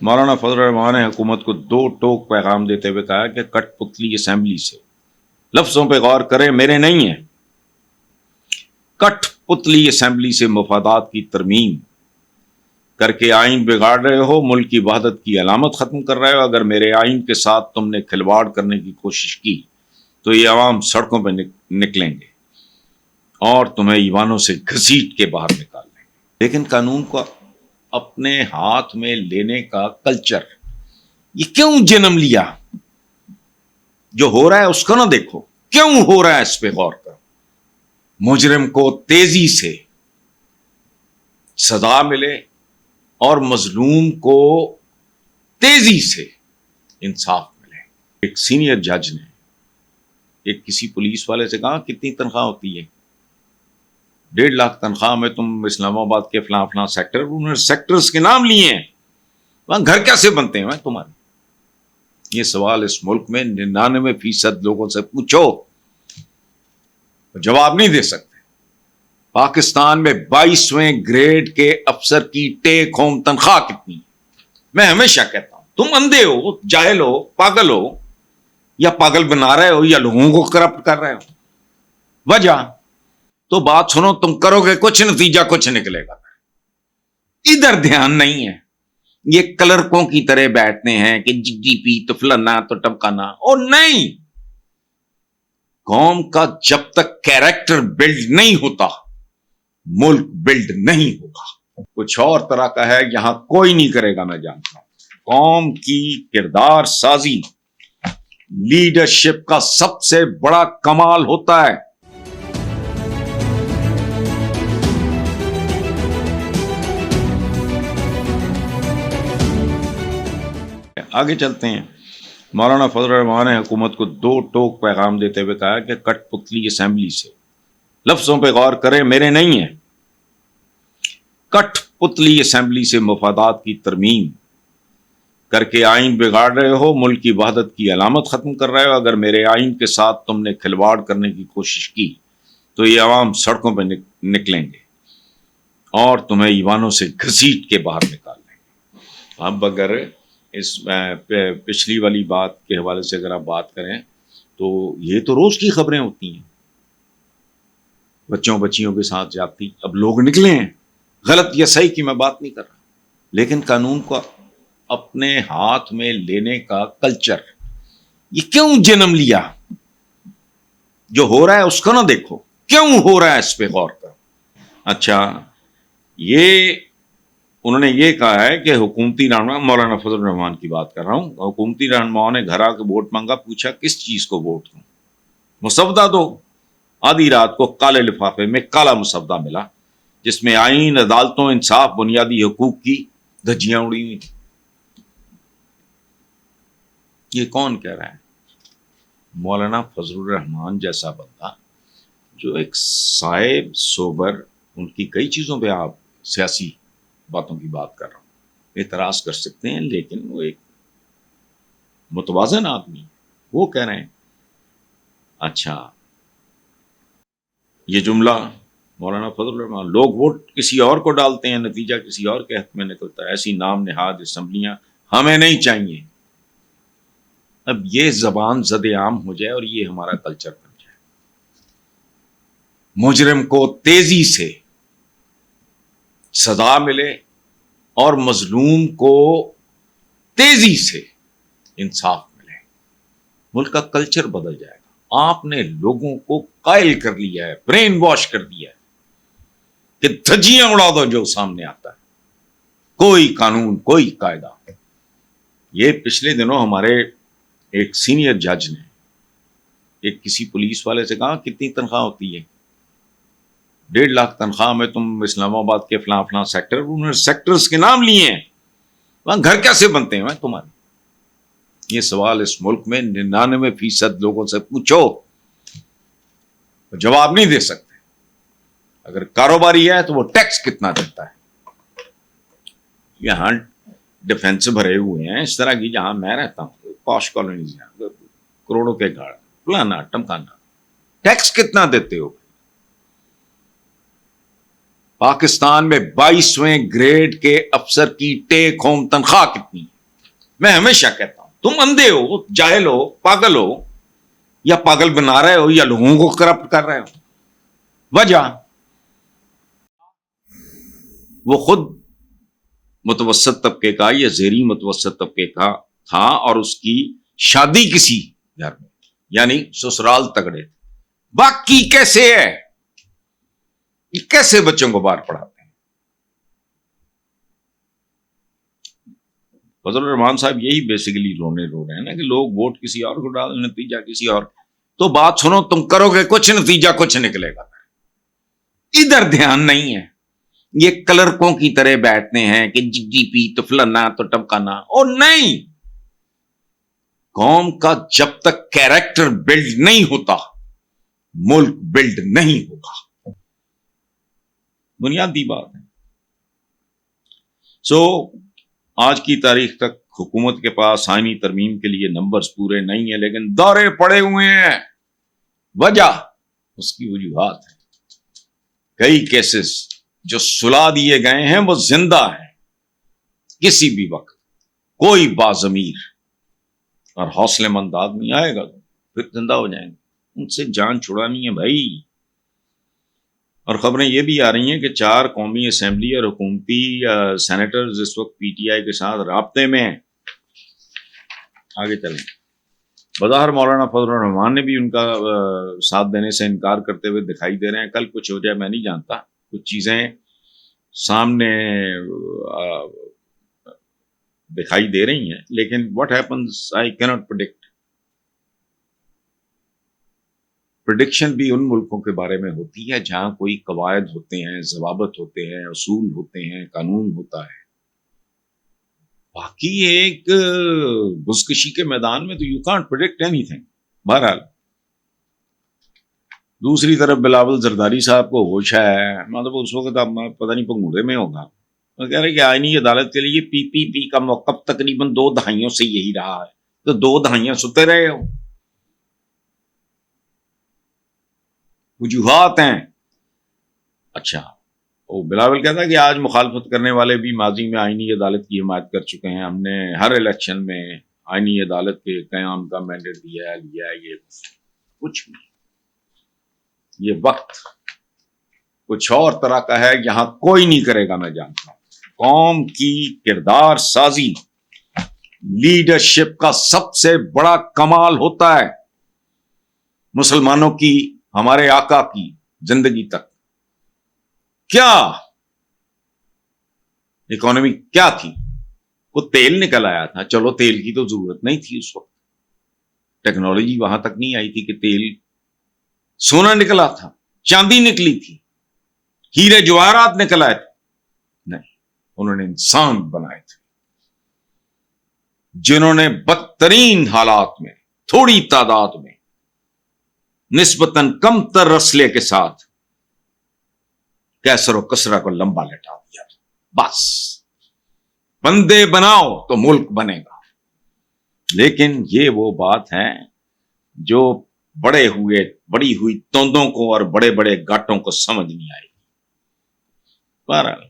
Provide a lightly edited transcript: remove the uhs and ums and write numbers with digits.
مولانا فضل الرحمان نے حکومت کو دو ٹوک پیغام دیتے ہوئے کہا کہ کٹ پتلی اسمبلی سے، لفظوں پہ غور کریں، میرے نہیں ہیں، کٹ پتلی اسمبلی سے مفادات کی ترمیم کر کے آئین بگاڑ رہے ہو، ملک کی وحدت کی علامت ختم کر رہے ہو۔ اگر میرے آئین کے ساتھ تم نے کھلواڑ کرنے کی کوشش کی تو یہ عوام سڑکوں پہ نکلیں گے اور تمہیں ایوانوں سے گھسیٹ کے باہر نکال لیں گے۔ لیکن قانون کو اپنے ہاتھ میں لینے کا کلچر یہ کیوں جنم لیا؟ جو ہو رہا ہے اس کو نہ دیکھو، کیوں ہو رہا ہے اس پہ غور کرو۔ مجرم کو تیزی سے سزا ملے اور مظلوم کو تیزی سے انصاف ملے۔ ایک سینئر جج نے ایک کسی پولیس والے سے کہا کتنی تنخواہ ہوتی ہے؟ 1.5 لاکھ تنخواہ میں تم اسلام آباد کے فلاں فلاں سیکٹر، انہوں نے سیکٹرز کے نام لیے ہیں، وہاں گھر کیسے بنتے ہیں تمہارے؟ یہ سوال اس ملک میں 99% لوگوں سے پوچھو، جواب نہیں دے سکتے۔ پاکستان میں 22ویں گریڈ کے افسر کی ٹیک ہوم تنخواہ کتنی ہے؟ میں ہمیشہ کہتا ہوں تم اندھے ہو، جاہل ہو، پاگل ہو، یا پاگل بنا رہے ہو یا لوگوں کو کرپٹ کر رہے ہو۔ وجہ تو بات سنو، تم کرو گے کچھ، نتیجہ کچھ نکلے گا۔ ادھر دھیان نہیں ہے، یہ کلرکوں کی طرح بیٹھتے ہیں کہ جی پی تو فلانا تو ٹمکانا، اور نہیں، قوم کا جب تک کیریکٹر بلڈ نہیں ہوتا ملک بلڈ نہیں ہوگا۔ کچھ اور طرح کا ہے، یہاں کوئی نہیں کرے گا، میں جانتا ہوں۔ قوم کی کردار سازی لیڈرشپ کا سب سے بڑا کمال ہوتا ہے۔ آگے چلتے ہیں۔ مولانا فضل الرحمان نے حکومت کو دو ٹوک پیغام دیتے ہوئے کہا کہ کٹ پتلی اسمبلی سے، لفظوں پہ غور کریں، میرے نہیں ہیں، کٹ پتلی اسمبلی سے مفادات کی ترمیم کر کے آئین بگاڑ رہے ہو، ملک کی وحدت کی علامت ختم کر رہے ہو۔ اگر میرے آئین کے ساتھ تم نے کھلواڑ کرنے کی کوشش کی تو یہ عوام سڑکوں پہ نکلیں گے اور تمہیں ایوانوں سے گھسیٹ کے باہر نکال لیں گے۔ اب اگر اس پچھلی والی بات کے حوالے سے اگر آپ بات کریں تو یہ تو روز کی خبریں ہوتی ہیں، بچیوں کے ساتھ جاتی، اب لوگ نکلے ہیں، غلط یا صحیح کی میں بات نہیں کر رہا، لیکن قانون کو اپنے ہاتھ میں لینے کا کلچر یہ کیوں جنم لیا؟ جو ہو رہا ہے اس کو نہ دیکھو، کیوں ہو رہا ہے اس پہ غور کرو۔ اچھا، یہ انہوں نے یہ کہا ہے کہ حکومتی رہنما، مولانا فضل الرحمان کی بات کر رہا ہوں، حکومتی رہنماؤں نے گھر آ کے ووٹ مانگا، پوچھا کس چیز کو ووٹ دوں؟ مسودہ دو۔ آدھی رات کو کالے لفافے میں کالا مسودہ ملا جس میں آئین، عدالتوں، انصاف، بنیادی حقوق کی دھجیاں اڑی ہوئی تھیں۔ یہ کون کہہ رہا ہے؟ مولانا فضل الرحمان جیسا بندہ، جو ایک صاحب سوبر، ان کی کئی چیزوں پہ آپ سیاسی باتوں کی بات کر رہا ہوں، اعتراض کر سکتے ہیں، لیکن وہ ایک متوازن آدمی، وہ کہہ رہے ہیں۔ اچھا، یہ جملہ مولانا فضل الرحمان، لوگ ووٹ کسی اور کو ڈالتے ہیں، نتیجہ کسی اور کے حق میں نکلتا ہے، ایسی نام نہاد اسمبلیاں ہمیں نہیں چاہیے۔ اب یہ زبان زد عام ہو جائے اور یہ ہمارا کلچر بن جائے، مجرم کو تیزی سے سزا ملے اور مظلوم کو تیزی سے انصاف ملے، ملک کا کلچر بدل جائے گا۔ آپ نے لوگوں کو قائل کر لیا ہے، برین واش کر دیا ہے کہ دھجیاں اڑا دو جو سامنے آتا ہے، کوئی قانون، کوئی قاعدہ۔ یہ پچھلے دنوں ہمارے ایک سینئر جج نے ایک کسی پولیس والے سے کہا کتنی تنخواہ ہوتی ہے؟ 1.5 لاکھ تنخواہ میں تم اسلام آباد کے فلاں فلاں سیکٹر، انہوں نے سیکٹرز کے نام لیے ہیں، وہاں گھر کیسے بنتے ہیں تمہارے؟ یہ سوال اس ملک میں 99% لوگوں سے پوچھو، جواب نہیں دے سکتے۔ اگر کاروباری ہے تو وہ ٹیکس کتنا دیتا ہے؟ یہاں ڈیفینس بھرے ہوئے ہیں اس طرح کی، جہاں میں رہتا ہوں، پاش کالونیز ہیں، کروڑوں کے گھر، فلانا ٹمکانا، ٹیکس کتنا دیتے ہو؟ پاکستان میں 22ویں گریڈ کے افسر کی ٹیک ہوم تنخواہ کتنی؟ میں ہمیشہ کہتا ہوں تم اندھے ہو، جاہل ہو، پاگل ہو، یا پاگل بنا رہے ہو یا لوگوں کو کرپٹ کر رہے ہو۔ وجہ وہ خود متوسط طبقے کا یا زیریں متوسط طبقے کا تھا اور اس کی شادی کسی گھر میں، یعنی سسرال تگڑے تھے۔ باقی کیسے ہے؟ یہ کیسے بچوں کو باہر پڑھاتے ہیں؟ فضل الرحمان صاحب یہی بیسیکلی رو رہے ہیں نا کہ لوگ ووٹ کسی اور کو ڈال، نتیجہ کسی اور۔ تو بات سنو، تم کرو گے کچھ، نتیجہ کچھ نکلے گا۔ ادھر دھیان نہیں ہے، یہ کلرکوں کی طرح بیٹھتے ہیں کہ جی پی تو فلانا تو ٹمکانا، اور نہیں، قوم کا جب تک کیریکٹر بلڈ نہیں ہوتا ملک بلڈ نہیں ہوگا، بنیادی بات ہے۔ سو آج کی تاریخ تک حکومت کے پاس آئینی ترمیم کے لیے نمبرز پورے نہیں ہیں، لیکن دورے پڑے ہوئے ہیں۔ وجہ اس کی وجوہات ہیں، کئی کیسز جو سلا دیے گئے ہیں وہ زندہ ہیں، کسی بھی وقت کوئی باضمیر اور حوصلے مند آدمی آئے گا تو پھر زندہ ہو جائیں گے، ان سے جان چھڑانی ہے بھائی۔ اور خبریں یہ بھی آ رہی ہیں کہ 4 قومی اسمبلی اور حکومتی سینیٹرز اس وقت پی ٹی آئی کے ساتھ رابطے میں ہیں۔ آگے چلیں، بظاہر مولانا فضل الرحمان نے بھی ان کا ساتھ دینے سے انکار کرتے ہوئے دکھائی دے رہے ہیں۔ کل کچھ ہو جائے میں نہیں جانتا، کچھ چیزیں سامنے دکھائی دے رہی ہیں، لیکن what happens I cannot predict۔ Prediction بھی ان ملکوں کے بارے میں ہوتی ہے جہاں کوئی قواعد ہوتے ہیں، ضوابط ہوتے ہیں، اصول ہوتے ہیں، قانون ہوتا ہے۔ باقی ایک بزکشی کے میدان میں تو you can't predict any thing. بہرحال دوسری طرف بلاول زرداری صاحب کو ہوش ہے، مطلب اس وقت اب پتہ نہیں پنگوڑے میں ہوگا، وہ کہہ رہے کہ آئینی عدالت کے لیے پی پی پی کا موقف تقریباً 2 دہائیوں سے یہی رہا ہے، تو 2 دہائیاں ستے رہے ہو۔ وجوہات ہیں۔ اچھا، وہ بلاول کہتا ہے کہ آج مخالفت کرنے والے بھی ماضی میں آئینی عدالت کی حمایت کر چکے ہیں، ہم نے ہر الیکشن میں آئینی عدالت کے قیام کا مینڈیٹ لیا ہے۔ یہ کچھ نہیں، یہ وقت کچھ اور طرح کا ہے، یہاں کوئی نہیں کرے گا۔ میں جانتا ہوں قوم کی کردار سازی لیڈرشپ کا سب سے بڑا کمال ہوتا ہے۔ مسلمانوں کی، ہمارے آقا کی زندگی تک کیا اکانومی کیا تھی؟ وہ تیل نکل آیا تھا، چلو تیل کی تو ضرورت نہیں تھی اس وقت، ٹیکنالوجی وہاں تک نہیں آئی تھی کہ تیل، سونا نکلا تھا، چاندی نکلی تھی، ہیرے جواہرات نکل آئے تھے، نہیں، انہوں نے انسان بنائے تھے جنہوں نے بدترین حالات میں، تھوڑی تعداد میں، نسبتاً کم تر رسلے کے ساتھ کیسر و کسرا کو لمبا لٹا دیا۔ بس بندے بناؤ تو ملک بنے گا۔ لیکن یہ وہ بات ہے جو بڑی ہوئی توندوں کو اور بڑے بڑے گاٹوں کو سمجھ نہیں آئے گی۔ بہرحال